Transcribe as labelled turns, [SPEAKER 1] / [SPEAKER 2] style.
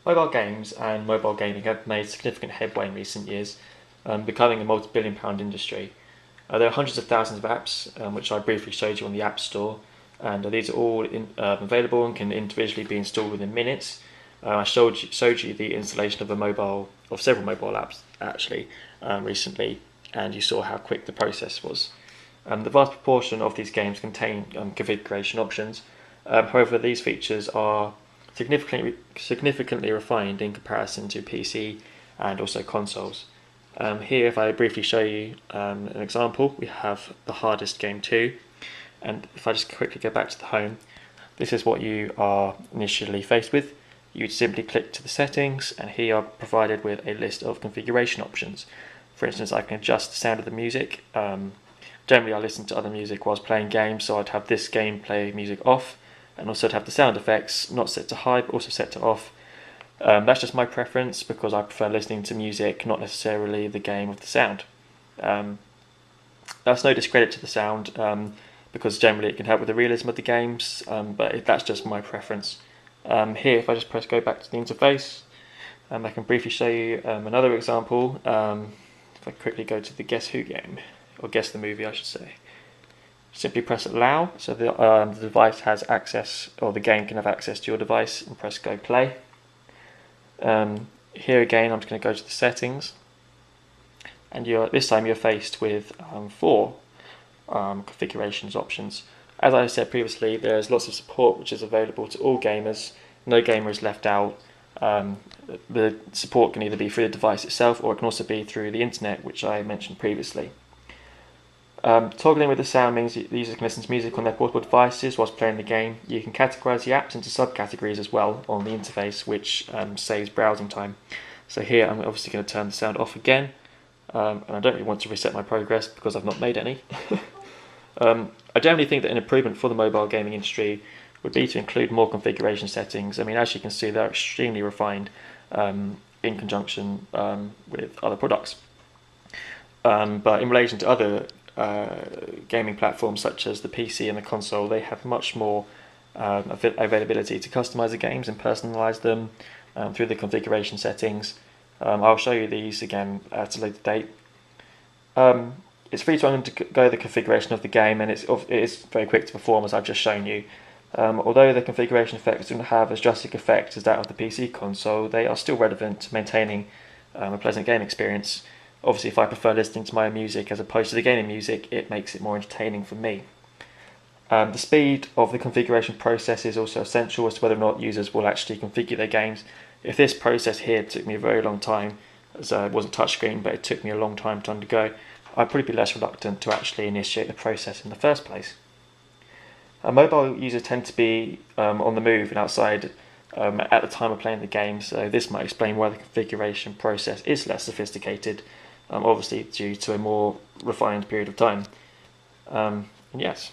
[SPEAKER 1] Mobile games and mobile gaming have made significant headway in recent years, becoming a multi-billion-pound industry. There are hundreds of thousands of apps, which I briefly showed you on the App Store, and these are all available and can individually be installed within minutes. I showed you the installation of several mobile apps actually recently, and you saw how quick the process was. The vast proportion of these games contain configuration options. However, these features are significantly refined in comparison to PC and also consoles. Here, if I briefly show you an example, we have the hardest game 2, and if I just quickly go back to the home, this is what you are initially faced with. You would simply click to the settings, and here you are provided with a list of configuration options. For instance, I can adjust the sound of the music. Generally, I listen to other music whilst playing games, so I'd have this gameplay music off, and also I'd have the sound effects not set to high, but also set to off. That's just my preference because I prefer listening to music, not necessarily the game of the sound. That's no discredit to the sound, because generally it can help with the realism of the games, but that's just my preference. Here, if I just press go back to the interface, I can briefly show you another example. If I quickly go to the Guess Who game, or Guess the Movie I should say. Simply press allow, so the device has access, or the game can have access to your device, and press go play. Here again, I'm just going to go to the settings, and this time you're faced with 4 configurations options. As I said previously, there's lots of support which is available to all gamers. No gamer is left out. The support can either be through the device itself, or it can also be through the internet, which I mentioned previously. Toggling with the sound means the user can listen to music on their portable devices whilst playing the game. You can categorize the apps into subcategories as well on the interface, which saves browsing time. So here I'm obviously going to turn the sound off again, and I don't really want to reset my progress because I've not made any. I generally think that an improvement for the mobile gaming industry would be to include more configuration settings. I mean, as you can see, they're extremely refined in conjunction with other products. But in relation to other gaming platforms such as the PC and the console, they have much more availability to customize the games and personalize them through the configuration settings. I'll show you these again at a later date. It's free to undergo the configuration of the game, and it is very quick to perform, as I've just shown you. Although the configuration effects don't have as drastic effect as that of the PC console, they are still relevant to maintaining a pleasant game experience. Obviously, if I prefer listening to my own music as opposed to the gaming music, it makes it more entertaining for me. The speed of the configuration process is also essential as to whether or not users will actually configure their games. If this process here took me a very long time, as it wasn't touchscreen, but it took me a long time to undergo, I'd probably be less reluctant to actually initiate the process in the first place. Mobile users tend to be on the move and outside at the time of playing the game, so this might explain why the configuration process is less sophisticated, obviously due to a more refined period of time. And yes.